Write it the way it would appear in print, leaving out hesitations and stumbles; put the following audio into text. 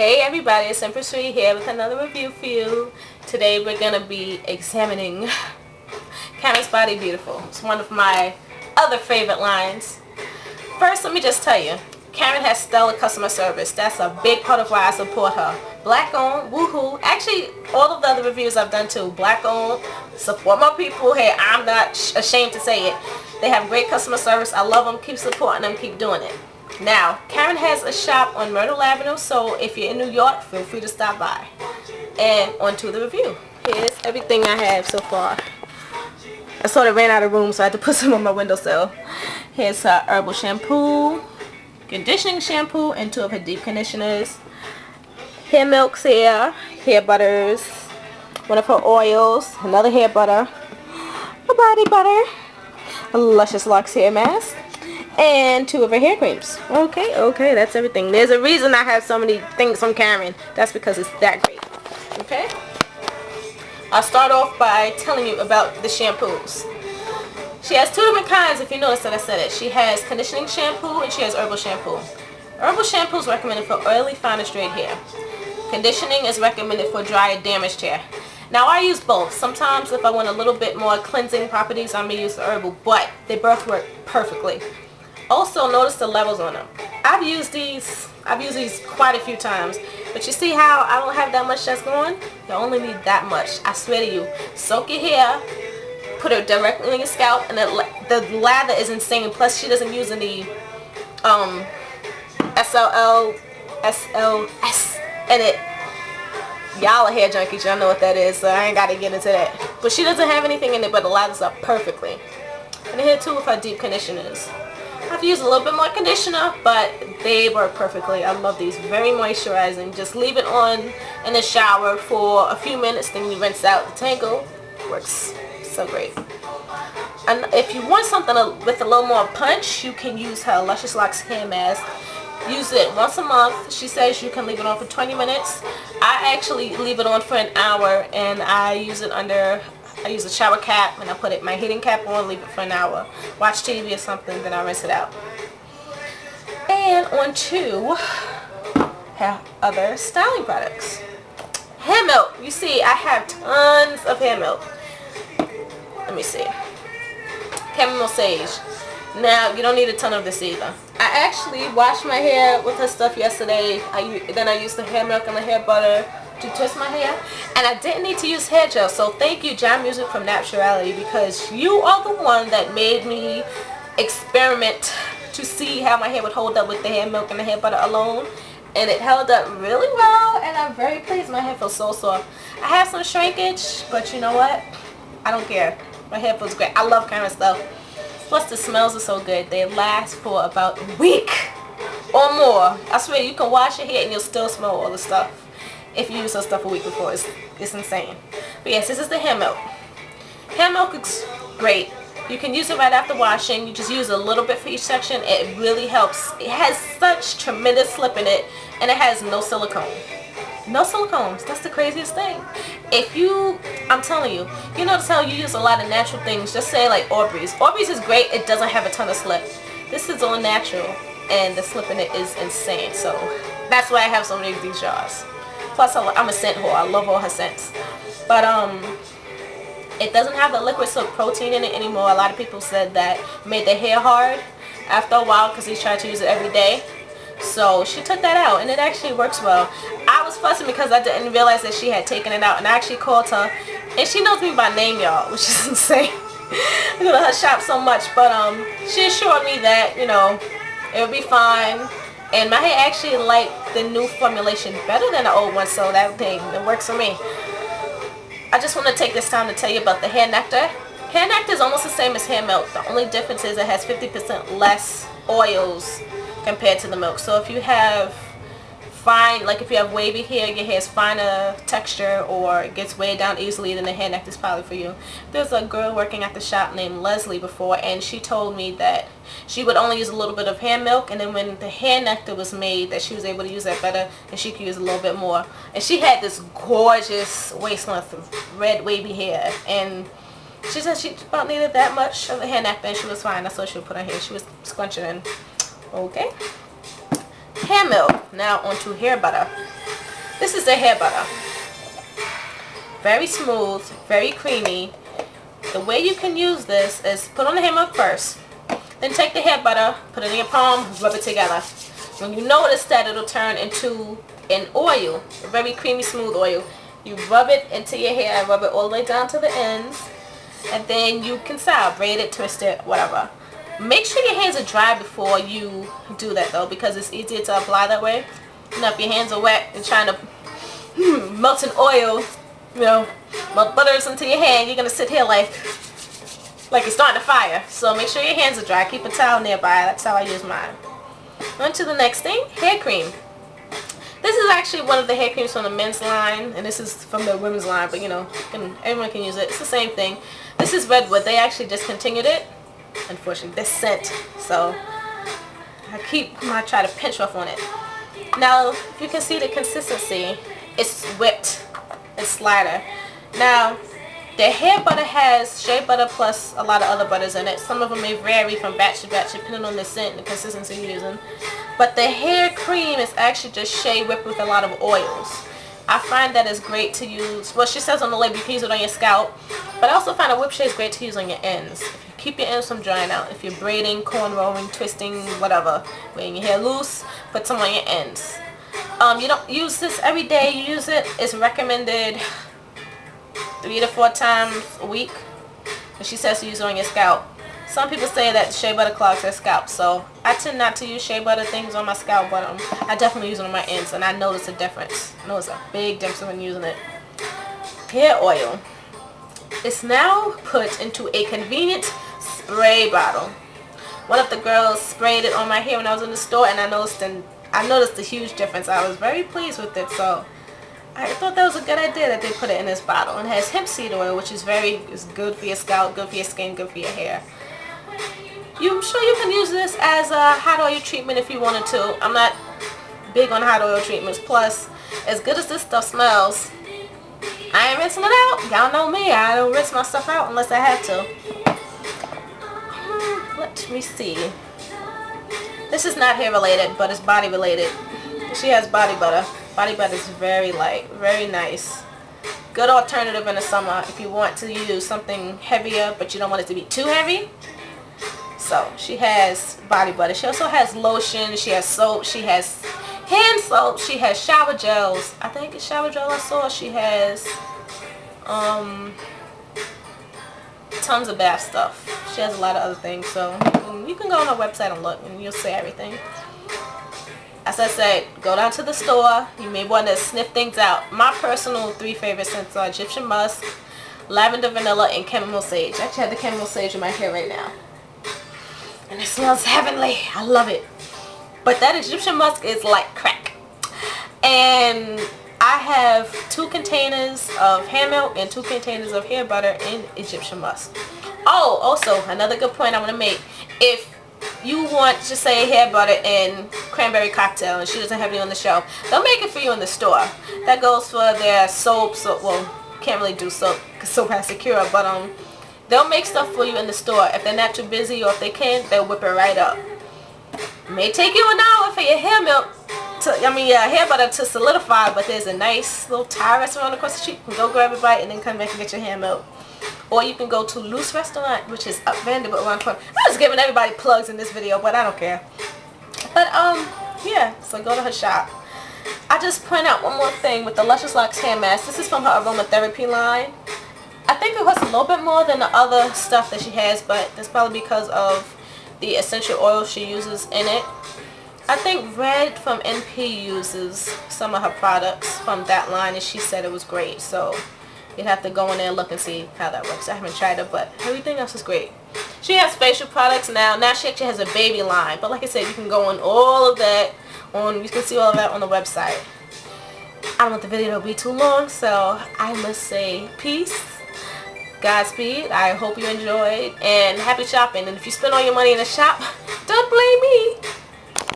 Hey everybody, it's Empress Sweet here with another review for you. Today we're going to be examining Karen's Body Beautiful. It's one of my other favorite lines. First, let me just tell you, Karen has stellar customer service. That's a big part of why I support her. Black owned, woohoo. Actually, all of the other reviews I've done too, black owned, support my people. Hey, I'm not ashamed to say it. They have great customer service. I love them. Keep supporting them. Keep doing it. Now, Karen has a shop on Myrtle Avenue, so if you're in New York, feel free to stop by. And on to the review. Here's everything I have so far. I sort of ran out of room, so I had to put some on my windowsill. Here's her herbal shampoo, conditioning shampoo, and 2 of her deep conditioners. Hair milks here, hair butters, 1 of her oils, another hair butter, a body butter, a Luscious Locks hair mask, and 2 of her hair creams. Okay, that's everything. There's a reason I have so many things from Karen. That's because it's that great. Okay? I'll start off by telling you about the shampoos. She has 2 different kinds, if you notice that I said it. She has conditioning shampoo and she has herbal shampoo. Herbal shampoo is recommended for oily, fine, and straight hair. Conditioning is recommended for dry or damaged hair. Now I use both. Sometimes if I want a little bit more cleansing properties, I may use the herbal, but they both work perfectly. Also, notice the levels on them. I've used these quite a few times, but you see how I don't have that much that's going? You only need that much. I swear to you. Soak your hair, put it directly on your scalp, and the lather is insane. Plus, she doesn't use any SLS in it. Y'all are hair junkies, y'all know what that is, so I ain't gotta get into that. But she doesn't have anything in it, but it lathers up perfectly. And here too with her deep conditioners. I've used a little bit more conditioner, but they work perfectly. I love these. Very moisturizing. Just leave it on in the shower for a few minutes, then you rinse out the tangle. Works so great. And if you want something with a little more punch, you can use her Luscious Locks hair mask. Use it once a month. She says you can leave it on for 20 minutes. I actually leave it on for an hour, and I use it I use a shower cap, and I put my heating cap on, leave it for an hour. Watch TV or something, then I rinse it out. And on to her other styling products. Hair milk. You see, I have tons of hair milk. Let me see. Chamomile sage. Now, you don't need a ton of this either. I actually washed my hair with her stuff yesterday. Then I used the hair milk and the hair butter to twist my hair, and I didn't need to use hair gel. So thank you, John Music from Naturality, because you are the one that made me experiment to see how my hair would hold up with the hair milk and the hair butter alone, and it held up really well, and I'm very pleased. My hair feels so soft. I have some shrinkage, but you know what? I don't care. My hair feels great. I love Karen stuff. Plus the smells are so good. They last for about a week or more. I swear you can wash your hair and you'll still smell all the stuff. If you use her stuff a week before, it's insane. But yes, this is the hair milk. Hair milk is great. You can use it right after washing. You just use a little bit for each section. It really helps. It has such tremendous slip in it, and it has no silicone. No silicones. That's the craziest thing. I'm telling you, you notice how you use a lot of natural things. Just say like Aubrey's. Aubrey's is great. It doesn't have a ton of slip. This is all natural, and the slip in it is insane. So that's why I have so many of these jars. Plus, I'm a scent whore. I love all her scents. But it doesn't have the liquid silk protein in it anymore. A lot of people said that made their hair hard after a while because they tried to use it every day. So she took that out, and it actually works well. I was fussing because I didn't realize that she had taken it out, and I actually called her, and she knows me by name, y'all, which is insane. I go to her shop so much, but she assured me that, you know, it would be fine. And my hair actually liked the new formulation better than the old one, so that thing, it works for me. I just want to take this time to tell you about the hair nectar. Hair nectar is almost the same as hair milk. The only difference is it has 50% less oils compared to the milk. So if you have if you have wavy hair, your hair is finer texture, or it gets weighed down easily, then the hair nectar is probably for you. There's a girl working at the shop named Leslie before, and she told me that she would only use a little bit of hair milk, and then when the hair nectar was made, that she was able to use that better, and she could use a little bit more. And she had this gorgeous waist length of red wavy hair, and she said she about needed that much of the hair nectar, and she was fine. That's what she would put her hair. She was scrunching in. Okay. hair milk. Now onto hair butter. This is the hair butter. Very smooth, very creamy. The way you can use this is put on the hair milk first. Then take the hair butter, put it in your palm, rub it together. When you notice that it'll turn into an oil, a very creamy, smooth oil, you rub it into your hair, rub it all the way down to the ends, and then you can style, braid it, twist it, whatever. Make sure your hands are dry before you do that though, because it's easier to apply that way. You know, if your hands are wet and trying to melt an oil, you know, melt butters into your hand, you're gonna sit here like you're starting a fire. So make sure your hands are dry. Keep a towel nearby. That's how I use mine. On to the next thing, hair cream. This is actually one of the hair creams from the men's line, and this is from the women's line, but you know, everyone can use it. It's the same thing. This is Redwood. They actually discontinued it, unfortunately. This scent, so I try to pinch off on it. Now, if you can see the consistency, it's whipped. It's lighter. Now, the hair butter has shea butter plus a lot of other butters in it. Some of them may vary from batch to batch depending on the scent and the consistency you're using. But the hair cream is actually just shea whipped with a lot of oils. I find that is great to use. Well, she says on the label you can use it on your scalp. But I also find a whip shea is great to use on your ends. If you keep your ends from drying out. If you're braiding, cornrowing, twisting, whatever, wearing your hair loose, put some on your ends. You don't use this every day. You use it. It's recommended 3 to 4 times a week. And she says to use it on your scalp. Some people say that shea butter clogs their scalp, so I tend not to use shea butter things on my scalp, but I definitely use it on my ends, and I notice a difference. I notice a big difference when using it. Hair oil. It's now put into a convenient spray bottle. One of the girls sprayed it on my hair when I was in the store, and I noticed a huge difference. I was very pleased with it, so I thought that was a good idea that they put it in this bottle. And it has hemp seed oil, which is good for your scalp, good for your skin, good for your hair. I'm sure you can use this as a hot oil treatment if you wanted to. I'm not big on hot oil treatments. Plus, as good as this stuff smells, I ain't rinsing it out. Y'all know me. I don't rinse my stuff out unless I have to. Let me see. This is not hair related, but it's body related. She has body butter. Body butter is very light, very nice. Good alternative in the summer if you want to use something heavier, but you don't want it to be too heavy. So she has body butter. She also has lotion. She has soap. She has hand soap. She has shower gels. I think it's shower gel I saw. She has tons of bath stuff. She has a lot of other things. So you can go on her website and look, and you'll see everything. As I said, go down to the store. You may want to sniff things out. My personal 3 favorite scents are Egyptian musk, lavender, vanilla, and chamomile sage. I actually have the chamomile sage in my hair right now. And it smells heavenly. I love it. But that Egyptian musk is like crack. And I have 2 containers of hair milk and 2 containers of hair butter in Egyptian musk. Oh, also, another good point I want to make. If you want to say hair butter and cranberry cocktail and she doesn't have any on the shelf, they'll make it for you in the store. That goes for their soap. Well, can't really do soap because soap has Secura, but they'll make stuff for you in the store. If they're not too busy, or if they can, they'll whip it right up. It may take you an hour for your hair milk hair butter to solidify, but there's a nice little Thai restaurant across the street. You can go grab a bite and then come back and get your hair milk. Or you can go to Loose Restaurant, which is up Vanderbilt around the corner. I was giving everybody plugs in this video, but I don't care. But yeah, so go to her shop. I just point out one more thing with the Luscious Locks hair mask. This is from her aromatherapy line. I think it costs a little bit more than the other stuff that she has, but that's probably because of the essential oil she uses in it. I think Red from NP uses some of her products from that line, and she said it was great. So you'd have to go in there and look and see how that works. I haven't tried it, but everything else is great. She has facial products now. Now she actually has a baby line. But like I said, you can go on all of that. You can see all of that on the website. I don't want the video to be too long, so I must say peace. Godspeed. I hope you enjoyed, and happy shopping. And if you spend all your money in the shop, don't blame me.